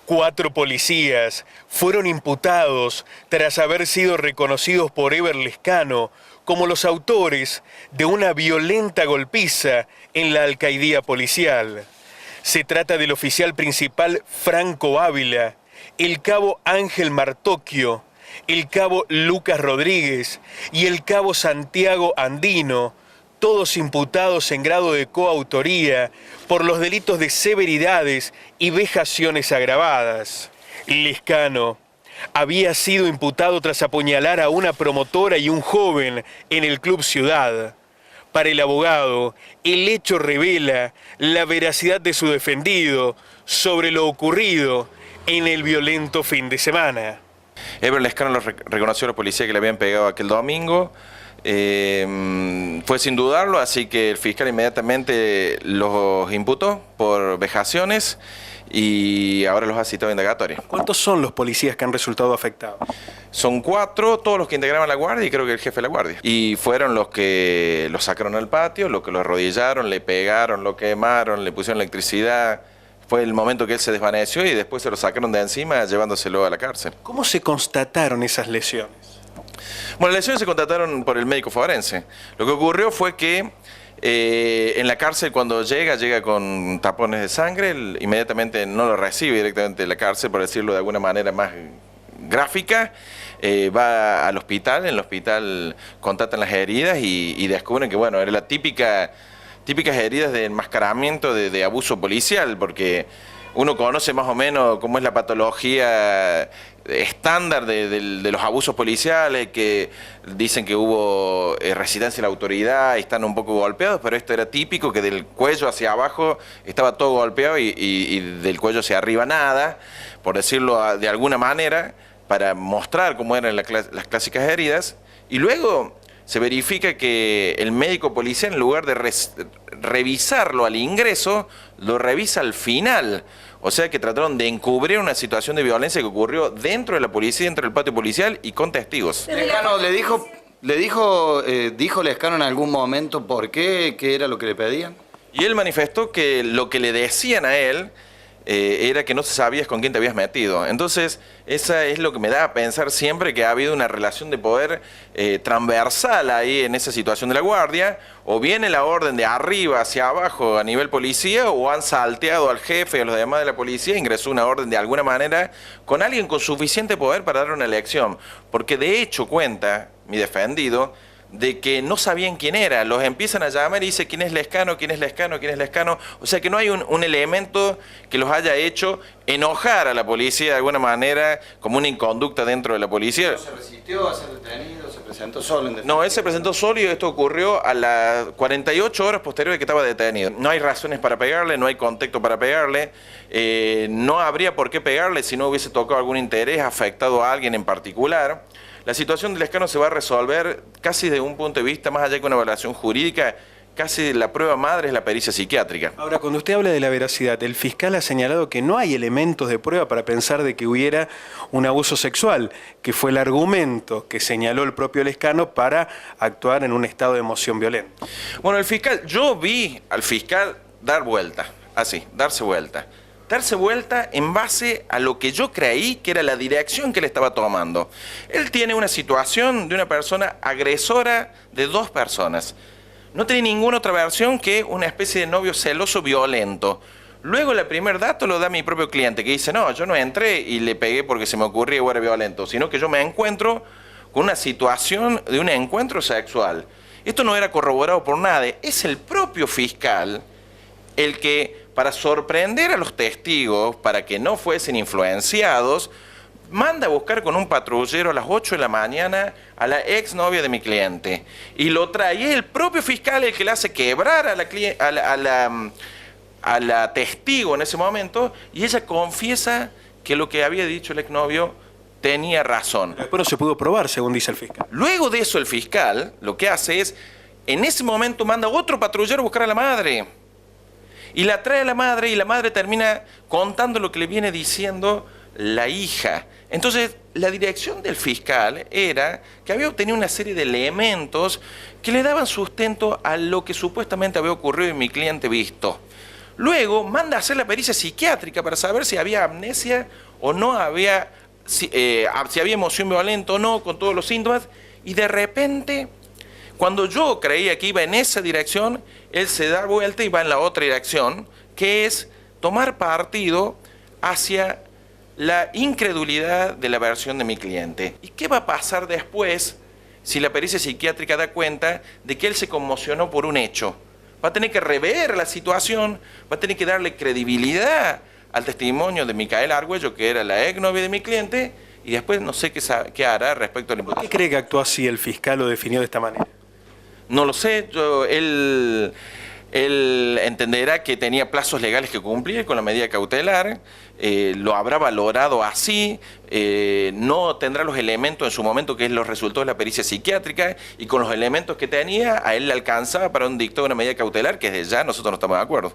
4 policías fueron imputados tras haber sido reconocidos por Eber Lescano como los autores de una violenta golpiza en la alcaidía policial. Se trata del oficial principal Franco Ávila, el cabo Ángel Martocchio, el cabo Lucas Rodríguez y el cabo Santiago Andino, todos imputados en grado de coautoría por los delitos de severidades y vejaciones agravadas. Lescano había sido imputado tras apuñalar a una promotora y un joven en el Club Ciudad. Para el abogado, el hecho revela la veracidad de su defendido sobre lo ocurrido en el violento fin de semana. Eber Lescano reconoció a la policía que le habían pegado aquel domingo. Fue sin dudarlo, así que el fiscal inmediatamente los imputó por vejaciones y ahora los ha citado a indagatoria. ¿Cuántos son los policías que han resultado afectados? Son 4, todos los que integraban la guardia y creo que el jefe de la guardia. Y fueron los que lo sacaron al patio, los que lo arrodillaron, le pegaron, lo quemaron, le pusieron electricidad. Fue el momento que él se desvaneció y después se lo sacaron de encima llevándoselo a la cárcel. ¿Cómo se constataron esas lesiones? Bueno, las lesiones se constataron por el médico forense. Lo que ocurrió fue que en la cárcel cuando llega con tapones de sangre, él inmediatamente no lo recibe directamente de la cárcel, por decirlo de alguna manera más gráfica. Va al hospital, en el hospital contatan las heridas y descubren que bueno, era la típicas heridas de enmascaramiento de abuso policial, porque uno conoce más o menos cómo es la patología estándar de los abusos policiales, que dicen que hubo resistencia a la autoridad y están un poco golpeados, pero esto era típico, que del cuello hacia abajo estaba todo golpeado y del cuello hacia arriba nada, por decirlo de alguna manera, para mostrar cómo eran las clásicas heridas. Y luego se verifica que el médico policial, en lugar de revisarlo al ingreso, lo revisa al final. O sea que trataron de encubrir una situación de violencia que ocurrió dentro de la policía, dentro del patio policial y con testigos. Lescano, dijo Lescano en algún momento por qué era lo que le pedían? Y él manifestó que lo que le decían a él era que no sabías con quién te habías metido. Entonces, esa es lo que me da a pensar siempre que ha habido una relación de poder transversal ahí en esa situación de la guardia, o viene la orden de arriba hacia abajo a nivel policía, o han salteado al jefe y a los demás de la policía, ingresó una orden de alguna manera con alguien con suficiente poder para dar una elección. Porque de hecho cuenta mi defendido de que no sabían quién era, los empiezan a llamar y dice quién es Lescano, quién es Lescano, quién es Lescano, o sea que no hay un elemento que los haya hecho enojar a la policía de alguna manera, como una inconducta dentro de la policía. ¿No se resistió a ser detenido? ¿Se presentó solo en defensa? No, él se presentó solo y esto ocurrió a las 48 horas posteriores que estaba detenido. No hay razones para pegarle, no hay contexto para pegarle, no habría por qué pegarle si no hubiese tocado algún interés afectado a alguien en particular. La situación de Lescano se va a resolver casi desde un punto de vista, más allá que una evaluación jurídica, casi la prueba madre es la pericia psiquiátrica. Ahora, cuando usted habla de la veracidad, el fiscal ha señalado que no hay elementos de prueba para pensar de que hubiera un abuso sexual, que fue el argumento que señaló el propio Lescano para actuar en un estado de emoción violenta. Bueno, yo vi al fiscal dar vuelta, así, darse vuelta en base a lo que yo creí que era la dirección que él estaba tomando. Él tiene una situación de una persona agresora de 2 personas. No tiene ninguna otra versión que una especie de novio celoso violento. Luego el primer dato lo da mi propio cliente, que dice, no, yo no entré y le pegué porque se me ocurría o era violento, sino que yo me encuentro con una situación de un encuentro sexual. Esto no era corroborado por nadie. Es el propio fiscal el que, para sorprender a los testigos, para que no fuesen influenciados, manda a buscar con un patrullero a las 8 de la mañana a la exnovia de mi cliente. Y lo trae. Y es el propio fiscal el que le hace quebrar a la testigo en ese momento, y ella confiesa que lo que había dicho el exnovio tenía razón. Después no se pudo probar, según dice el fiscal. Luego de eso el fiscal lo que hace es, en ese momento manda otro patrullero a buscar a la madre. Y la trae a la madre y la madre termina contando lo que le viene diciendo la hija. Entonces, la dirección del fiscal era que había obtenido una serie de elementos que le daban sustento a lo que supuestamente había ocurrido y mi cliente visto. Luego manda a hacer la pericia psiquiátrica para saber si había amnesia o no había, si había emoción violenta o no, con todos los síntomas. Y de repente, cuando yo creía que iba en esa dirección, él se da vuelta y va en la otra dirección, que es tomar partido hacia la incredulidad de la versión de mi cliente. ¿Y qué va a pasar después si la pericia psiquiátrica da cuenta de que él se conmocionó por un hecho? Va a tener que rever la situación, va a tener que darle credibilidad al testimonio de Micaela Argüello, que era la exnovia de mi cliente, y después no sé qué hará respecto a la ¿Por imputación. qué cree que actuó así el fiscal o definió de esta manera? No lo sé, él entenderá que tenía plazos legales que cumplir con la medida cautelar, lo habrá valorado así, no tendrá los elementos en su momento, que es los resultados de la pericia psiquiátrica, y con los elementos que tenía, a él le alcanzaba para un dicto de una medida cautelar, que desde ya nosotros no estamos de acuerdo.